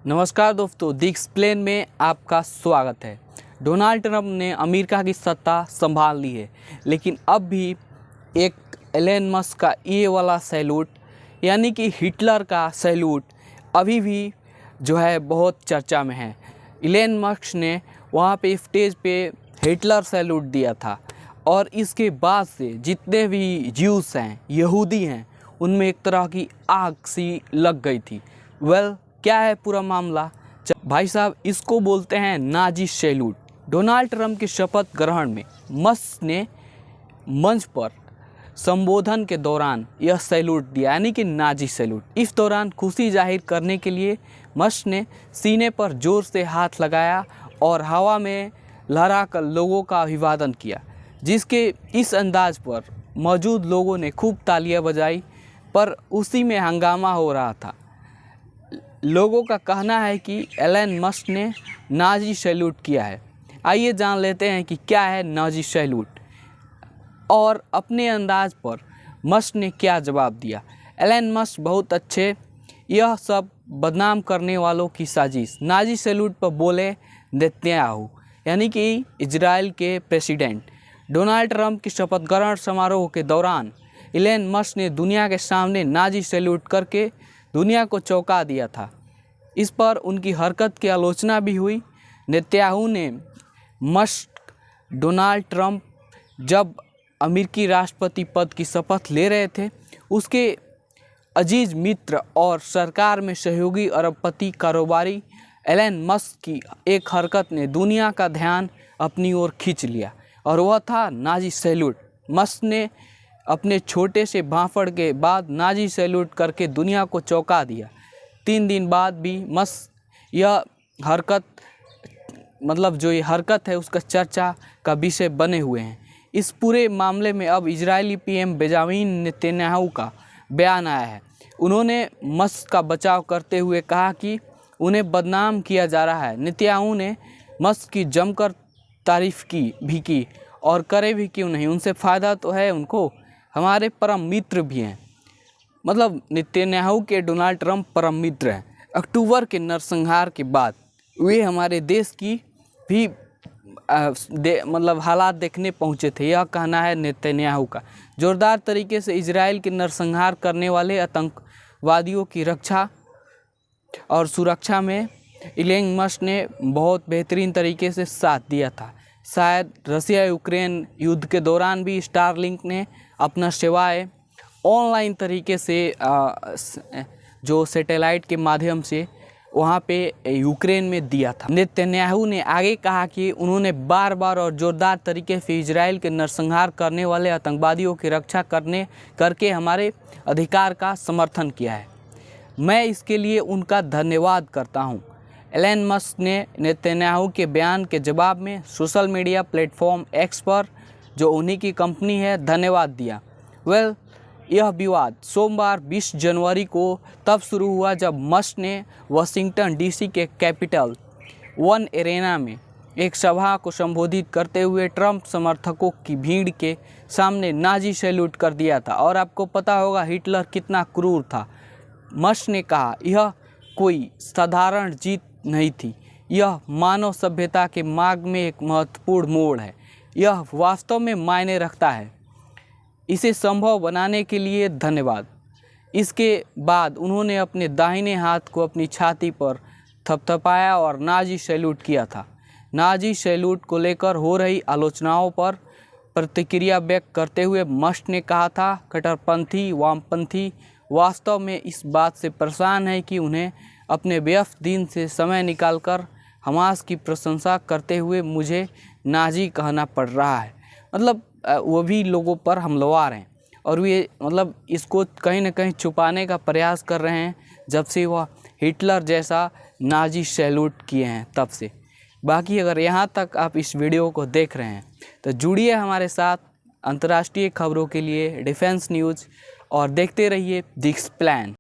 नमस्कार दोस्तों, दी एक्सप्लेन में आपका स्वागत है। डोनाल्ड ट्रंप ने अमेरिका की सत्ता संभाल ली है, लेकिन अब भी एक एलन मस्क का ये वाला सैल्यूट यानी कि हिटलर का सैल्यूट अभी भी जो है बहुत चर्चा में है। एलन मस्क ने वहाँ पे स्टेज पे हिटलर सैल्यूट दिया था और इसके बाद से जितने भी ज्यूस हैं, यहूदी हैं, उनमें एक तरह की आग सी लग गई थी। क्या है पूरा मामला भाई साहब, इसको बोलते हैं नाजी सैल्यूट। डोनाल्ड ट्रंप के शपथ ग्रहण में मस्क ने मंच पर संबोधन के दौरान यह सैल्यूट दिया, यानी कि नाजी सैल्यूट। इस दौरान खुशी जाहिर करने के लिए मस्क ने सीने पर जोर से हाथ लगाया और हवा में लहराकर लोगों का अभिवादन किया, जिसके इस अंदाज पर मौजूद लोगों ने खूब तालियां बजाई। पर उसी में हंगामा हो रहा था। लोगों का कहना है कि एलन मस्क ने नाजी सैल्यूट किया है। आइए जान लेते हैं कि क्या है नाजी सैल्यूट और अपने अंदाज पर मस्क ने क्या जवाब दिया। एलन मस्क बहुत अच्छे, यह सब बदनाम करने वालों की साजिश। नाजी सैल्यूट पर बोले नेतन्याहू, यानी कि इजराइल के प्रेसिडेंट। डोनाल्ड ट्रंप की शपथ ग्रहण समारोह के दौरान एलन मस्क ने दुनिया के सामने नाजी सैल्यूट करके दुनिया को चौंका दिया था। इस पर उनकी हरकत की आलोचना भी हुई। नेतन्याहू ने मस्क डोनाल्ड ट्रंप जब अमेरिकी राष्ट्रपति पद की शपथ ले रहे थे, उसके अजीज मित्र और सरकार में सहयोगी अरबपति कारोबारी एलन मस्क की एक हरकत ने दुनिया का ध्यान अपनी ओर खींच लिया और वह था नाजी सैल्यूट। मस्क ने अपने छोटे से भांफड़ के बाद नाजी सैल्यूट करके दुनिया को चौंका दिया। 3 दिन बाद भी मस्क यह हरकत जो ये हरकत है उसका चर्चा का विषय बने हुए हैं। इस पूरे मामले में अब इजरायली पीएम बेंजामिन नेतन्याहू का बयान आया है। उन्होंने मस्क का बचाव करते हुए कहा कि उन्हें बदनाम किया जा रहा है। नेतन्याहू ने मस्क की जमकर तारीफ की और करे भी क्यों नहीं, उनसे फ़ायदा तो है उनको, हमारे परम मित्र भी हैं। नेतन्याहू के डोनाल्ड ट्रंप परम मित्र हैं। अक्टूबर के नरसंहार के बाद वे हमारे देश की भी हालात देखने पहुंचे थे, यह कहना है नेतन्याहू का। जोरदार तरीके से इजराइल के नरसंहार करने वाले आतंकवादियों की रक्षा और सुरक्षा में एलन मस्क ने बहुत बेहतरीन तरीके से साथ दिया था। शायद रसिया यूक्रेन युद्ध के दौरान भी स्टारलिंक ने अपना सेवाएं ऑनलाइन तरीके से जो सैटेलाइट के माध्यम से वहाँ पे यूक्रेन में दिया था। नेतन्याहू ने आगे कहा कि उन्होंने बार बार और जोरदार तरीके से इजराइल के नरसंहार करने वाले आतंकवादियों की रक्षा करके हमारे अधिकार का समर्थन किया है। मैं इसके लिए उनका धन्यवाद करता हूँ। एलन मस्क ने नेतन्याहू के बयान के जवाब में सोशल मीडिया प्लेटफॉर्म एक्स पर, जो उन्हीं की कंपनी है, धन्यवाद दिया। यह विवाद सोमवार 20 जनवरी को तब शुरू हुआ जब मस्क ने वाशिंगटन डीसी के कैपिटल वन एरेना में एक सभा को संबोधित करते हुए ट्रंप समर्थकों की भीड़ के सामने नाजी सैल्यूट कर दिया था। और आपको पता होगा हिटलर कितना क्रूर था। मस्क ने कहा, यह कोई साधारण जीत नहीं थी, यह मानव सभ्यता के मार्ग में एक महत्वपूर्ण मोड़ है, यह वास्तव में मायने रखता है, इसे संभव बनाने के लिए धन्यवाद। इसके बाद उन्होंने अपने दाहिने हाथ को अपनी छाती पर थपथपाया और नाजी सैल्यूट किया था। नाजी सैल्यूट को लेकर हो रही आलोचनाओं पर प्रतिक्रिया व्यक्त करते हुए मस्क ने कहा था, कट्टरपंथी वामपंथी वास्तव में इस बात से परेशान है कि उन्हें अपने व्यस्त दिन से समय निकालकर हमास की प्रशंसा करते हुए मुझे नाजी कहना पड़ रहा है। वो भी लोगों पर हमलावर हैं और वे इसको कहीं ना कहीं छुपाने का प्रयास कर रहे हैं जब से वह हिटलर जैसा नाजी सैल्यूट किए हैं तब से। बाकी अगर यहाँ तक आप इस वीडियो को देख रहे हैं तो जुड़िए हमारे साथ अंतर्राष्ट्रीय खबरों के लिए डिफेंस न्यूज़ और देखते रहिए दी एक्सप्लेन।